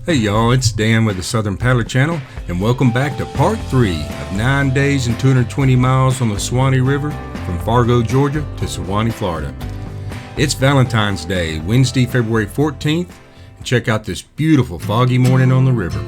Hey y'all, it's Dan with the Southern Paddler Channel, and welcome back to part 3 of 9 days and 220 miles on the Suwannee River from Fargo, Georgia to Suwannee, Florida. It's Valentine's Day, Wednesday, February 14th, and check out this beautiful foggy morning on the river.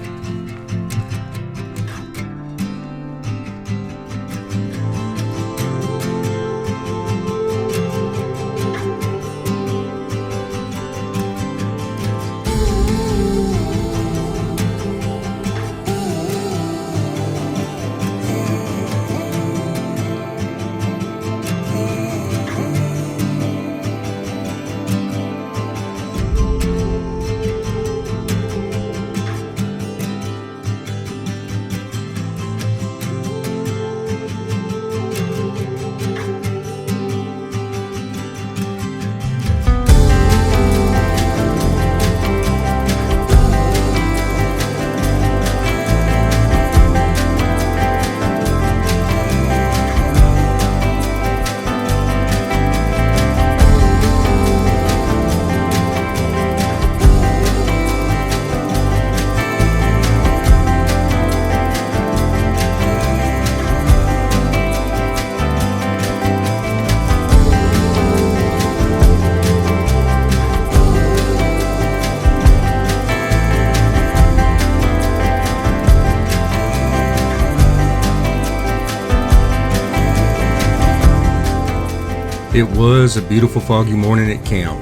It was a beautiful foggy morning at camp.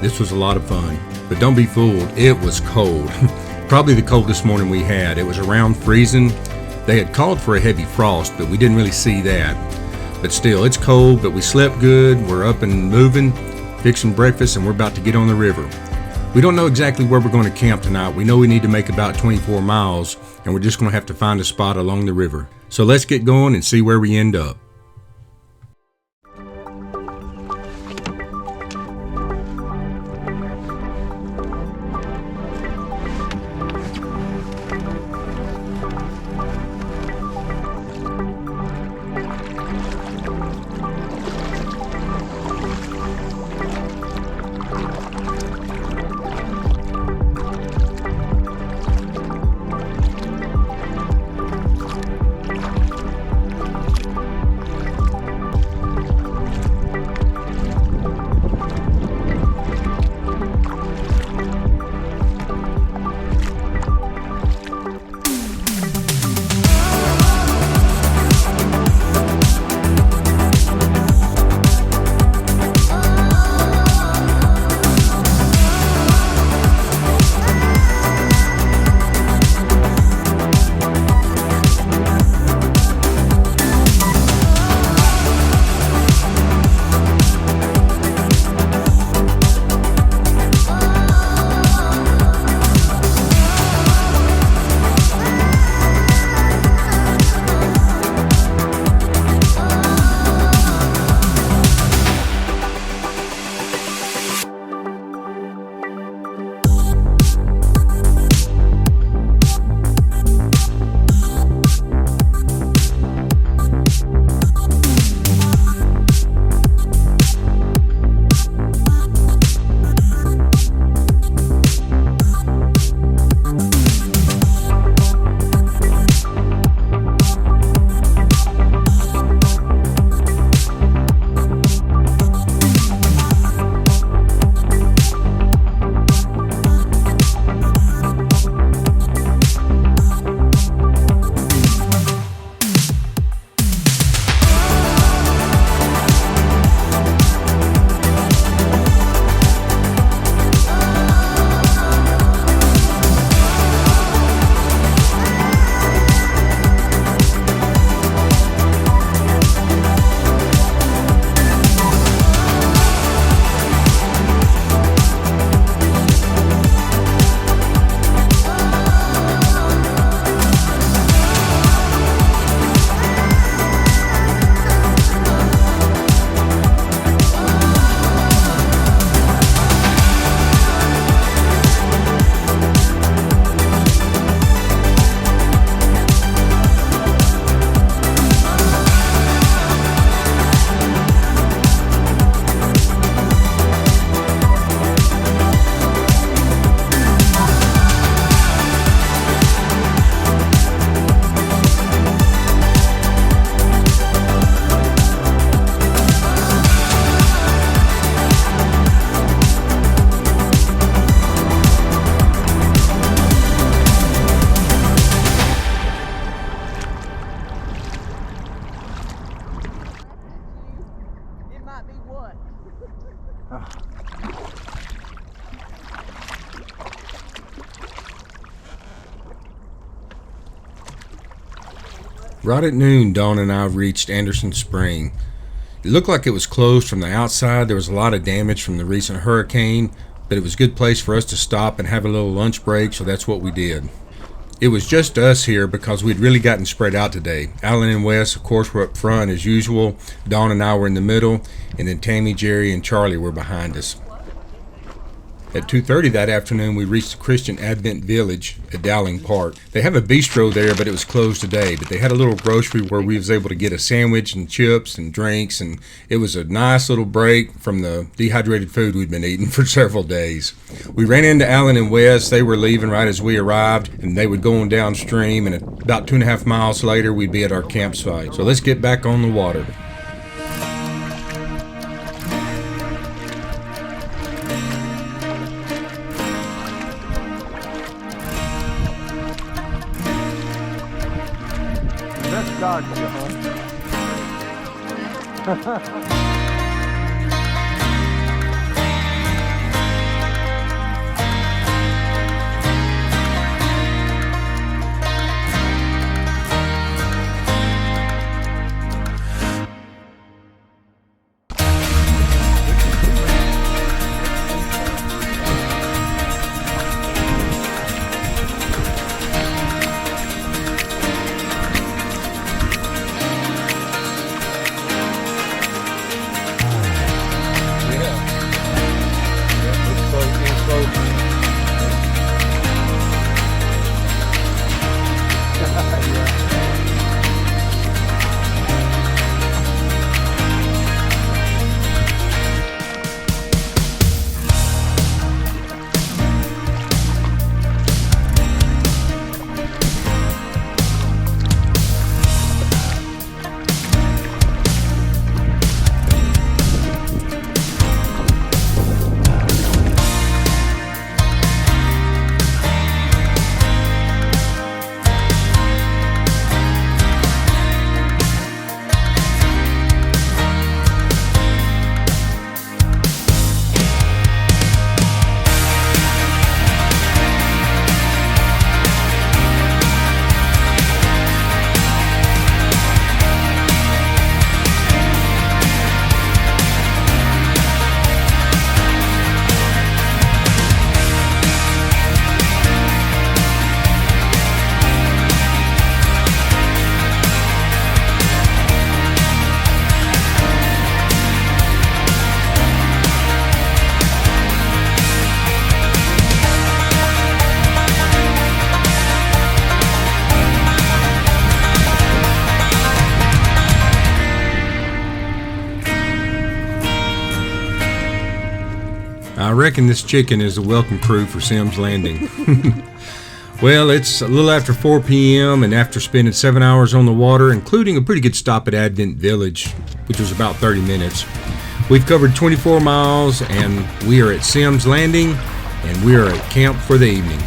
This was a lot of fun, but don't be fooled, it was cold. Probably the coldest morning we had. It was around freezing. They had called for a heavy frost, but we didn't really see that. But still, it's cold, but we slept good. We're up and moving, fixing breakfast, and we're about to get on the river. We don't know exactly where we're going to camp tonight. We know we need to make about 24 miles, and we're just going to have to find a spot along the river. So let's get going and see where we end up. Right at noon, Dawn and I reached Anderson Spring. It looked like it was closed from the outside. There was a lot of damage from the recent hurricane, but it was a good place for us to stop and have a little lunch break, so that's what we did. It was just us here because we'd really gotten spread out today. Alan and Wes, of course, were up front as usual. Dawn and I were in the middle, and then Tammy, Jerry, and Charlie were behind us. At 2:30 that afternoon, we reached the Christian Advent Village at Dowling Park. They have a bistro there, but it was closed today. But they had a little grocery where we was able to get a sandwich and chips and drinks, and it was a nice little break from the dehydrated food we'd been eating for several days. We ran into Alan and Wes. They were leaving right as we arrived, and they would go on downstream, and about 2.5 miles later, we'd be at our campsite. So let's get back on the water. Dog, I reckon this chicken is the welcome crew for Sims Landing. Well, it's a little after 4 p.m. and after spending 7 hours on the water, including a pretty good stop at Advent Village, which was about 30 minutes, we've covered 24 miles and we are at Sims Landing and we are at camp for the evening.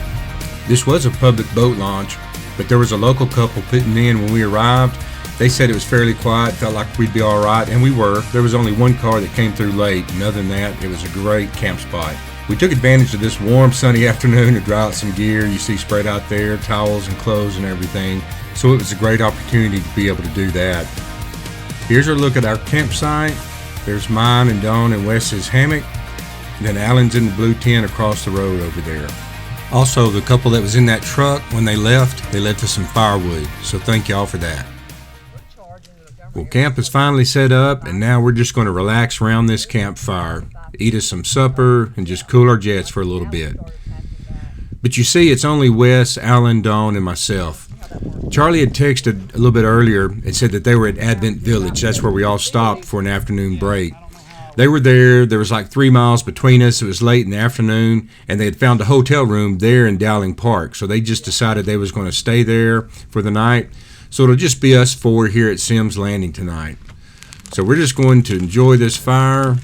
This was a public boat launch, but there was a local couple putting in when we arrived. They said it was fairly quiet, felt like we'd be all right, and we were. There was only one car that came through late, and other than that, it was a great camp spot. We took advantage of this warm, sunny afternoon to dry out some gear you see spread out there, towels and clothes and everything, so it was a great opportunity to be able to do that. Here's a look at our campsite. There's mine and Dawn and Wes's hammock, and then Alan's in the blue tent across the road over there. Also, the couple that was in that truck, when they left us some firewood, so thank y'all for that. Well, camp is finally set up, and now we're just going to relax around this campfire, eat us some supper, and just cool our jets for a little bit. But you see, it's only Wes, Alan, Dawn, and myself. Charlie had texted a little bit earlier and said that they were at Advent Village. That's where we all stopped for an afternoon break. They were there. There was like 3 miles between us. It was late in the afternoon, and they had found a hotel room there in Dowling Park. So they just decided they was going to stay there for the night. So it'll just be us four here at Sims Landing tonight. So we're just going to enjoy this fire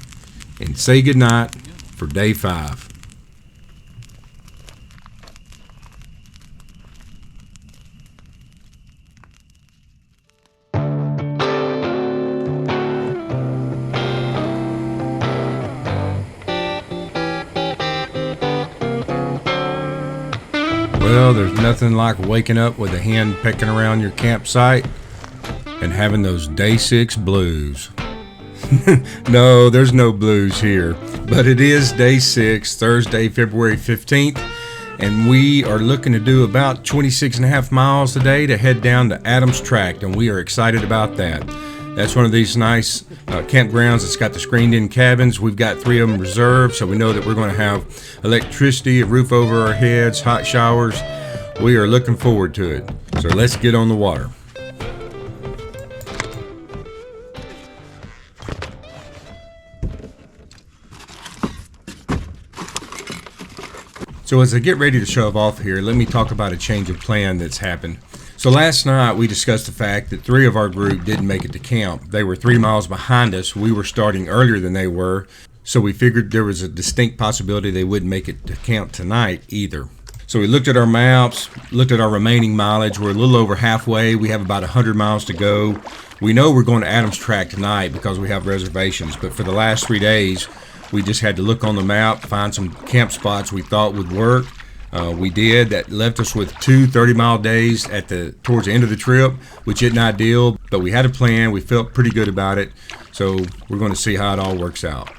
and say goodnight for day 5. Well, there's nothing like waking up with a hen pecking around your campsite. and having those day 6 blues. No, there's no blues here, but it is day 6, Thursday, February 15th, and we are looking to do about 26.5 miles today to head down to Adams Tract, and we are excited about that. That's one of these nice campgrounds that's got the screened-in cabins. We've got 3 of them reserved, so we know that we're going to have electricity, a roof over our heads, hot showers. We are looking forward to it. So let's get on the water. So as I get ready to shove off here, let me talk about a change of plan that's happened. So last night we discussed the fact that 3 of our group didn't make it to camp. They were 3 miles behind us. We were starting earlier than they were, so we figured there was a distinct possibility they wouldn't make it to camp tonight either. So we looked at our maps, looked at our remaining mileage. We're a little over halfway. We have about 100 miles to go. We know we're going to Adams Tract tonight because we have reservations, but for the last 3 days, we just had to look on the map, find some camp spots we thought would work. We did. That left us with 2 30-mile days towards the end of the trip, which isn't ideal, but we had a plan. We felt pretty good about it, so we're going to see how it all works out.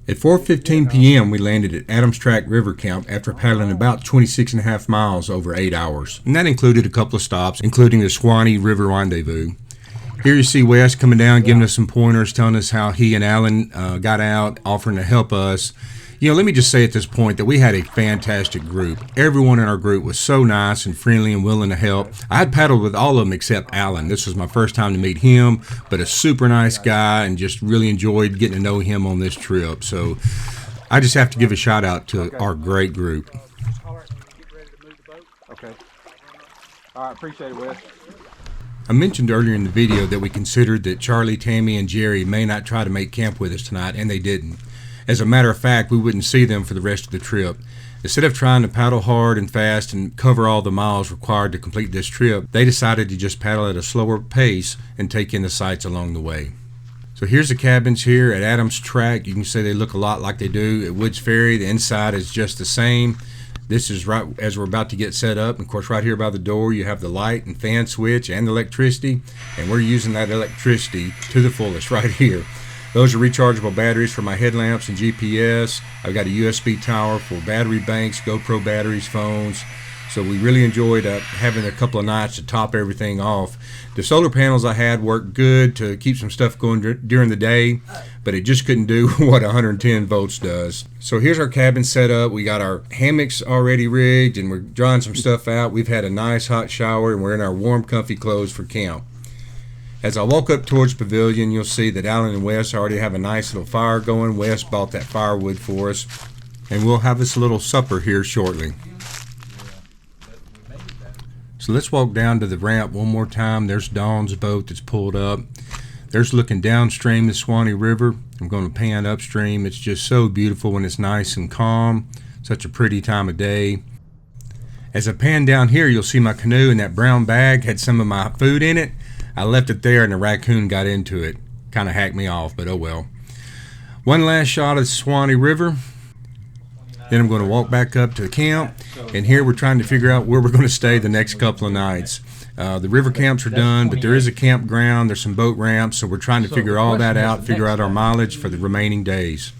At 4:15 p.m., we landed at Adams Track River Camp after paddling about 26.5 miles over 8 hours. And that included a couple of stops, including the Suwannee River Rendezvous. Here you see Wes coming down, giving us some pointers, telling us how he and Alan got out, offering to help us. You know, let me just say at this point that we had a fantastic group. Everyone in our group was so nice and friendly and willing to help. I had paddled with all of them except Alan. This was my first time to meet him, but a super nice guy, and just really enjoyed getting to know him on this trip. So I just have to give a shout out to our great group. Okay. All right, appreciate it, Wes. I mentioned earlier in the video that we considered that Charlie, Tammy, and Jerry may not try to make camp with us tonight, and they didn't. As a matter of fact, we wouldn't see them for the rest of the trip. Instead of trying to paddle hard and fast and cover all the miles required to complete this trip, they decided to just paddle at a slower pace and take in the sights along the way. So here's the cabins here at Adams Track. You can see they look a lot like they do at Woods Ferry. The inside is just the same. This is right as we're about to get set up. And of course, right here by the door, you have the light and fan switch and the electricity. And we're using that electricity to the fullest right here. Those are rechargeable batteries for my headlamps and GPS. I've got a USB tower for battery banks, GoPro batteries, phones. So we really enjoyed having a couple of nights to top everything off. The solar panels I had worked good to keep some stuff going during the day, but it just couldn't do what 110 volts does. So here's our cabin set up. We got our hammocks already rigged, and we're drying some stuff out. We've had a nice hot shower, and we're in our warm, comfy clothes for camp. As I walk up towards the pavilion, you'll see that Alan and Wes already have a nice little fire going. Wes bought that firewood for us, and we'll have this little supper here shortly. So let's walk down to the ramp one more time. There's Dawn's boat that's pulled up. There's looking downstream the Suwannee River. I'm going to pan upstream. It's just so beautiful when it's nice and calm. Such a pretty time of day. As I pan down here, you'll see my canoe, and that brown bag had some of my food in it. I left it there, and the raccoon got into it. Kind of hacked me off, but oh well. One last shot of the Suwannee River. Then I'm going to walk back up to the camp, and here we're trying to figure out where we're going to stay the next couple of nights. The river camps are done, but there is a campground. There's some boat ramps, so we're trying to figure all that out, figure out our mileage for the remaining days.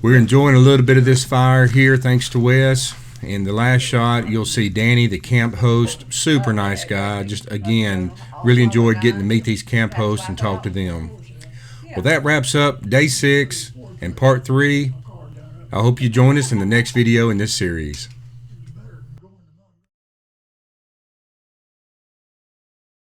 We're enjoying a little bit of this fire here, thanks to Wes. In the last shot, you'll see Danny, the camp host, super nice guy. Just, again, really enjoyed getting to meet these camp hosts and talk to them. Well, that wraps up day 6 and part 3. I hope you join us in the next video in this series.